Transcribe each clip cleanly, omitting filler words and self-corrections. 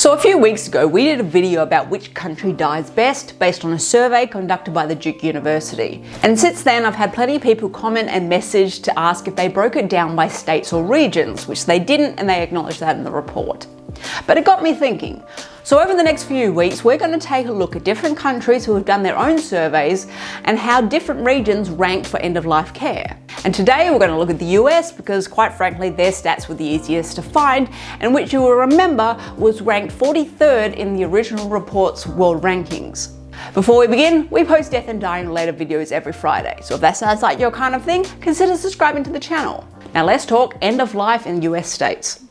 So a few weeks ago, we did a video about which country dies best based on a survey conducted by the Duke University. And since then, I've had plenty of people comment and message to ask if they broke it down by states or regions, which they didn't, and they acknowledged that in the report. But it got me thinking. So over the next few weeks, we're going to take a look at different countries who have done their own surveys and how different regions ranked for end-of-life care. And today we're going to look at the US because, quite frankly, their stats were the easiest to find, and which you will remember was ranked 43rd in the original report's world rankings. Before we begin, we post death and dying related videos every Friday, so if that sounds like your kind of thing, consider subscribing to the channel. Now let's talk end of life in US states.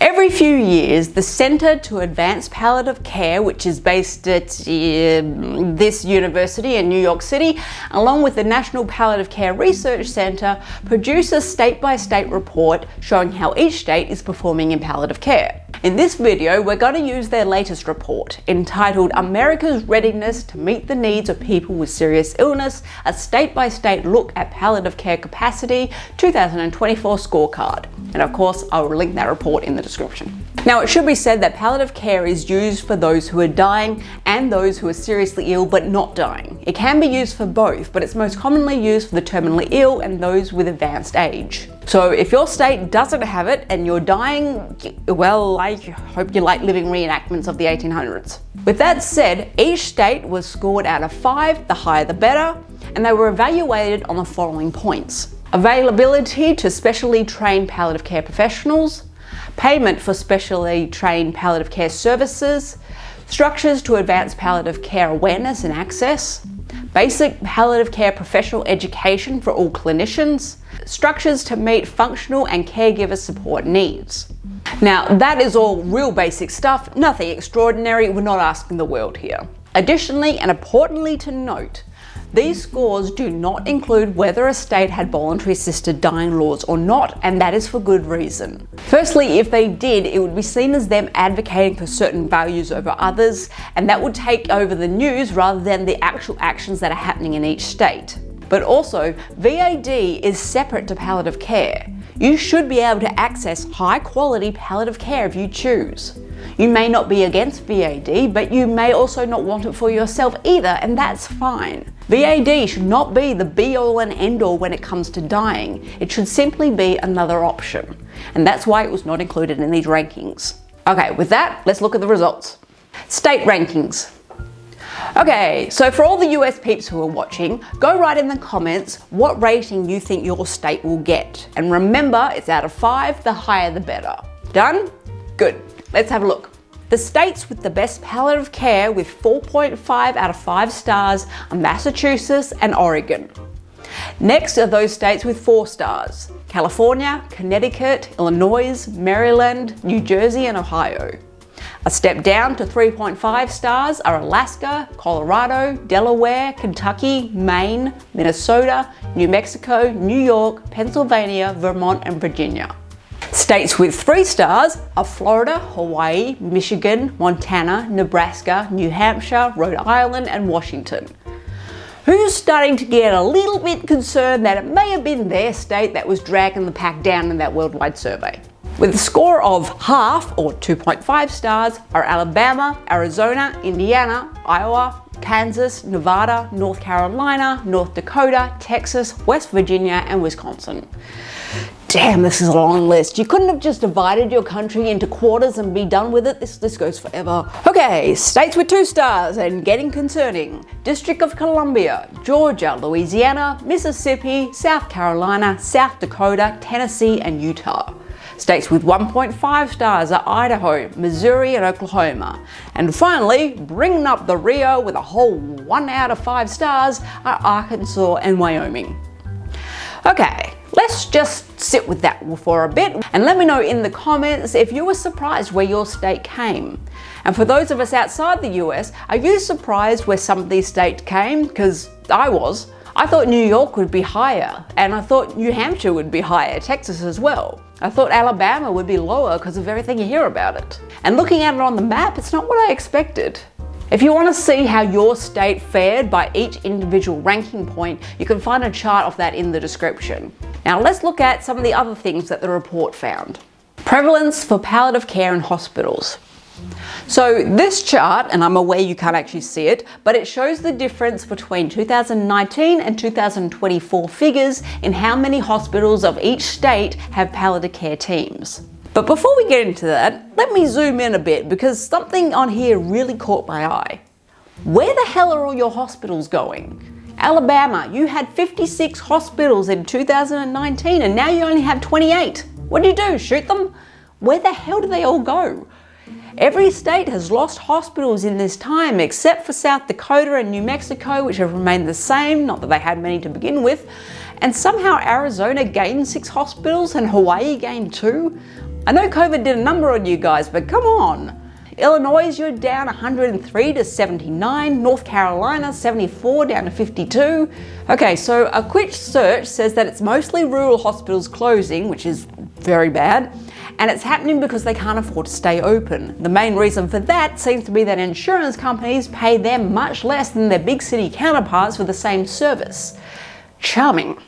Every few years, the Center to Advance Palliative Care, which is based at this university in New York City, along with the National Palliative Care Research Center, produce a state-by-state report showing how each state is performing in palliative care. In this video, we're going to use their latest report, entitled America's Readiness to Meet the Needs of People with Serious Illness, a state-by-state look at palliative care capacity, 2024 scorecard. And of course, I will link that report in the description. Now, it should be said that palliative care is used for those who are dying and those who are seriously ill but not dying. It can be used for both, but it's most commonly used for the terminally ill and those with advanced age. So if your state doesn't have it and you're dying, well, I hope you like living reenactments of the 1800s. With that said, each state was scored out of 5, the higher the better, and they were evaluated on the following points: availability to specially trained palliative care professionals, payment for specially trained palliative care services, structures to advance palliative care awareness and access, basic palliative care professional education for all clinicians, structures to meet functional and caregiver support needs. Now, that is all real basic stuff, nothing extraordinary, we're not asking the world here. Additionally, and importantly to note, these scores do not include whether a state had voluntary assisted dying laws or not, and that is for good reason. Firstly, if they did, it would be seen as them advocating for certain values over others, and that would take over the news rather than the actual actions that are happening in each state. But also, VAD is separate to palliative care. You should be able to access high quality palliative care if you choose. You may not be against VAD, but you may also not want it for yourself either, and that's fine. VAD should not be the be-all and end-all when it comes to dying. It should simply be another option, and that's why it was not included in these rankings. Okay, with that, let's look at the results. State rankings. Okay, so for all the US peeps who are watching, go write in the comments what rating you think your state will get. And remember, it's out of 5, the higher the better. Done? Good. Let's have a look. The states with the best palliative care with 4.5 out of 5 stars are Massachusetts and Oregon. Next are those states with 4 stars: California, Connecticut, Illinois, Maryland, New Jersey, and Ohio. A step down to 3.5 stars are Alaska, Colorado, Delaware, Kentucky, Maine, Minnesota, New Mexico, New York, Pennsylvania, Vermont, and Virginia. States with 3 stars are Florida, Hawaii, Michigan, Montana, Nebraska, New Hampshire, Rhode Island, and Washington. Who's starting to get a little bit concerned that it may have been their state that was dragging the pack down in that worldwide survey? With a score of half, or 2.5 stars, are Alabama, Arizona, Indiana, Iowa, Kansas, Nevada, North Carolina, North Dakota, Texas, West Virginia, and Wisconsin. Damn, this is a long list. You couldn't have just divided your country into quarters and be done with it. This goes forever. Okay, states with 2 stars and getting concerning: District of Columbia, Georgia, Louisiana, Mississippi, South Carolina, South Dakota, Tennessee, and Utah. States with 1.5 stars are Idaho, Missouri, and Oklahoma. And finally, bringing up the rear with a whole 1 out of 5 stars are Arkansas and Wyoming. Okay, let's just sit with that for a bit and let me know in the comments if you were surprised where your state came. And for those of us outside the US, are you surprised where some of these states came? Because I was. I thought New York would be higher, and I thought New Hampshire would be higher, Texas as well. I thought Alabama would be lower because of everything you hear about it. And looking at it on the map, it's not what I expected. If you want to see how your state fared by each individual ranking point, you can find a chart of that in the description. Now let's look at some of the other things that the report found. Prevalence for palliative care in hospitals. So this chart, and I'm aware you can't actually see it, but it shows the difference between 2019 and 2024 figures in how many hospitals of each state have palliative care teams. But before we get into that, let me zoom in a bit because something on here really caught my eye. Where the hell are all your hospitals going? Alabama, you had 56 hospitals in 2019 and now you only have 28. What do you do, shoot them? Where the hell do they all go? Every state has lost hospitals in this time except for South Dakota and New Mexico, which have remained the same, not that they had many to begin with. And somehow Arizona gained 6 hospitals and Hawaii gained 2. I know COVID did a number on you guys, but come on. Illinois, you're down 103 to 79. North Carolina, 74 down to 52. Okay, so a quick search says that it's mostly rural hospitals closing, which is very bad. And it's happening because they can't afford to stay open. The main reason for that seems to be that insurance companies pay them much less than their big city counterparts for the same service. Charming.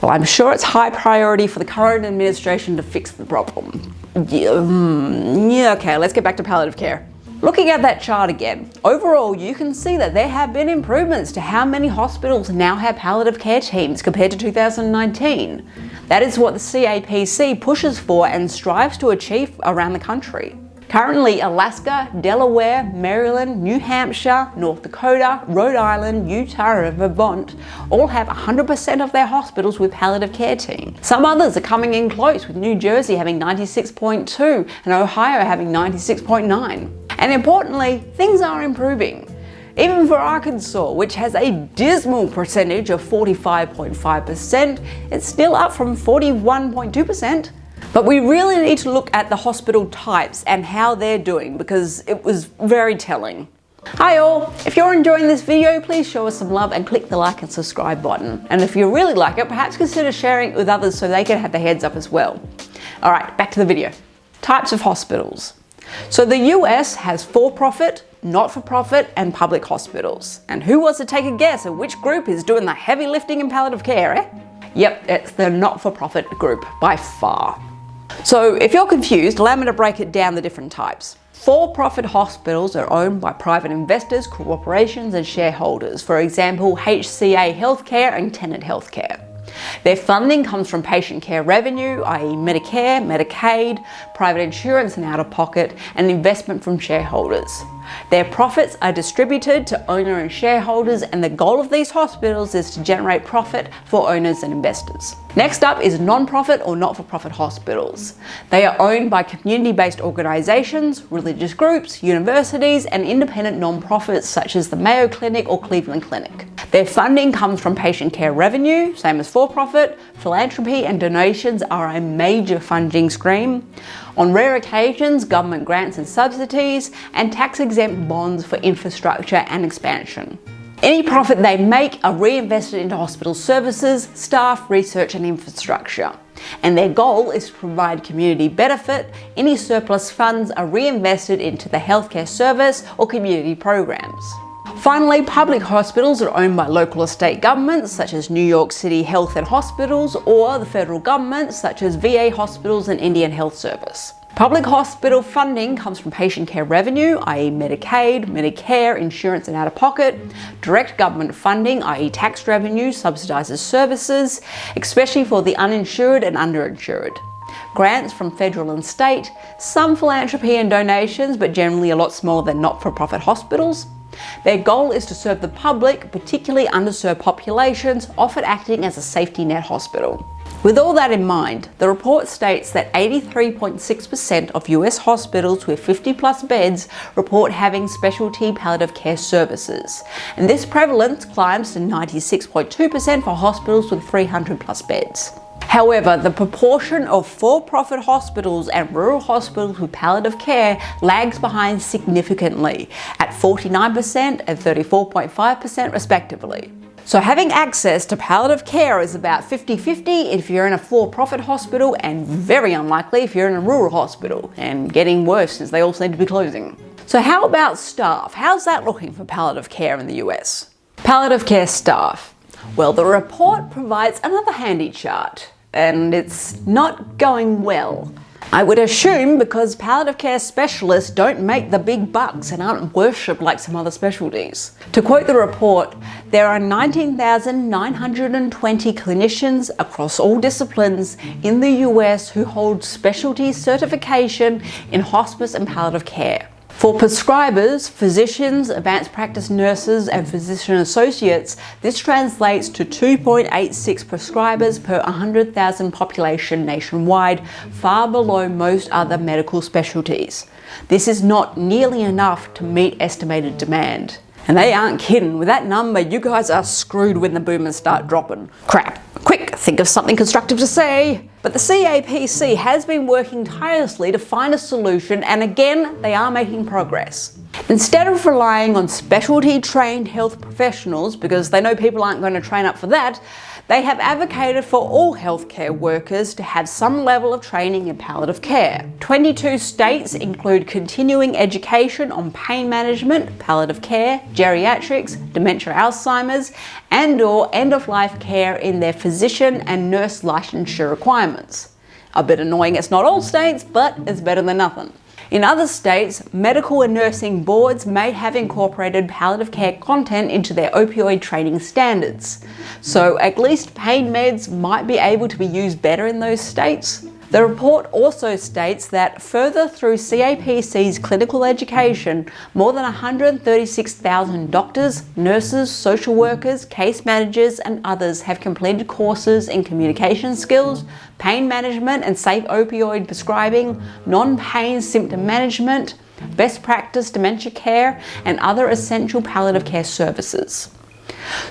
Well, I'm sure it's high priority for the current administration to fix the problem. Okay, let's get back to palliative care. Looking at that chart again, overall you can see that there have been improvements to how many hospitals now have palliative care teams compared to 2019. That is what the CAPC pushes for and strives to achieve around the country. Currently, Alaska, Delaware, Maryland, New Hampshire, North Dakota, Rhode Island, Utah, and Vermont all have 100% of their hospitals with palliative care teams. Some others are coming in close, with New Jersey having 96.2 and Ohio having 96.9. And importantly, things are improving. Even for Arkansas, which has a dismal percentage of 45.5%, it's still up from 41.2%. But we really need to look at the hospital types and how they're doing because it was very telling. Hi all, if you're enjoying this video, please show us some love and click the like and subscribe button. And if you really like it, perhaps consider sharing it with others so they can have their heads up as well. All right, back to the video. Types of hospitals. So the US has for-profit, not-for-profit and public hospitals. And who wants to take a guess at which group is doing the heavy lifting in palliative care, eh? Yep, it's the not-for-profit group by far. So if you're confused, allow me to break it down the different types. For-profit hospitals are owned by private investors, corporations and shareholders. For example, HCA Healthcare and Tenet Healthcare. Their funding comes from patient care revenue, i.e. Medicare, Medicaid, private insurance and out-of-pocket, and investment from shareholders. Their profits are distributed to owner and shareholders, and the goal of these hospitals is to generate profit for owners and investors. Next up is non-profit or not-for-profit hospitals. They are owned by community-based organisations, religious groups, universities, and independent non-profits such as the Mayo Clinic or Cleveland Clinic. Their funding comes from patient care revenue, same as for-profit. Philanthropy and donations are a major funding stream. On rare occasions, government grants and subsidies, and tax-exempt bonds for infrastructure and expansion. Any profit they make are reinvested into hospital services, staff, research and infrastructure. And their goal is to provide community benefit. Any surplus funds are reinvested into the healthcare service or community programs. Finally, public hospitals are owned by local or state governments such as New York City Health and Hospitals, or the federal government such as VA hospitals and Indian Health Service. Public hospital funding comes from patient care revenue, i.e. Medicaid, Medicare, insurance and out-of-pocket. Direct government funding, i.e. tax revenue, subsidises services, especially for the uninsured and underinsured. Grants from federal and state, some philanthropy and donations, but generally a lot smaller than not-for-profit hospitals. Their goal is to serve the public, particularly underserved populations, often acting as a safety net hospital. With all that in mind, the report states that 83.6% of US hospitals with 50+ beds report having specialty palliative care services, and this prevalence climbs to 96.2% for hospitals with 300+ beds. However, the proportion of for-profit hospitals and rural hospitals with palliative care lags behind significantly at 49% and 34.5% respectively. So having access to palliative care is about 50-50 if you're in a for-profit hospital, and very unlikely if you're in a rural hospital, and getting worse since they all seem to be closing. So how about staff? How's that looking for palliative care in the US? Palliative care staff. Well, the report provides another handy chart. and it's not going well. I would assume because palliative care specialists don't make the big bucks and aren't worshipped like some other specialties. To quote the report, there are 19,920 clinicians across all disciplines in the US who hold specialty certification in hospice and palliative care. For prescribers, physicians, advanced practice nurses, and physician associates, this translates to 2.86 prescribers per 100,000 population nationwide, far below most other medical specialties. This is not nearly enough to meet estimated demand. And they aren't kidding. With that number, you guys are screwed when the boomers start dropping. Crap. Quick, think of something constructive to say. But the CAPC has been working tirelessly to find a solution, and again, they are making progress. Instead of relying on specialty trained health professionals, because they know people aren't going to train up for that, they have advocated for all healthcare workers to have some level of training in palliative care. 22 states include continuing education on pain management, palliative care, geriatrics, dementia, Alzheimer's, and/or end-of-life care in their physician and nurse licensure requirements. A bit annoying it's not all states, but it's better than nothing. In other states, medical and nursing boards may have incorporated palliative care content into their opioid training standards. So at least pain meds might be able to be used better in those states. The report also states that further through CAPC's clinical education, more than 136,000 doctors, nurses, social workers, case managers, and others have completed courses in communication skills, pain management and safe opioid prescribing, non-pain symptom management, best practice dementia care, and other essential palliative care services.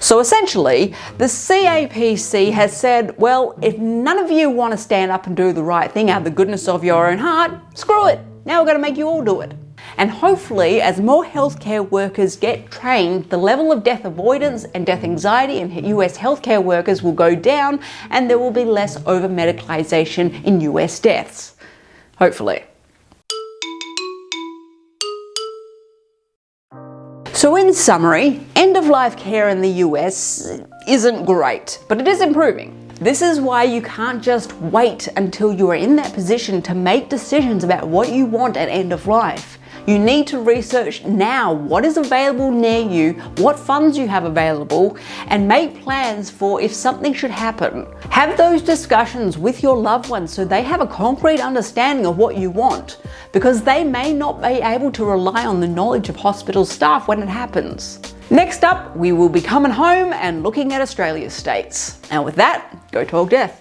So essentially, the CAPC has said, well, if none of you want to stand up and do the right thing out of the goodness of your own heart, screw it. Now we're going to make you all do it. And hopefully, as more healthcare workers get trained, the level of death avoidance and death anxiety in US healthcare workers will go down, and there will be less over-medicalization in US deaths. Hopefully. So in summary, end-of-life care in the US isn't great, but it is improving. This is why you can't just wait until you are in that position to make decisions about what you want at end of life. You need to research now what is available near you, what funds you have available, and make plans for if something should happen. Have those discussions with your loved ones so they have a concrete understanding of what you want, because they may not be able to rely on the knowledge of hospital staff when it happens. Next up, we will be coming home and looking at Australia's states. And with that, go talk death.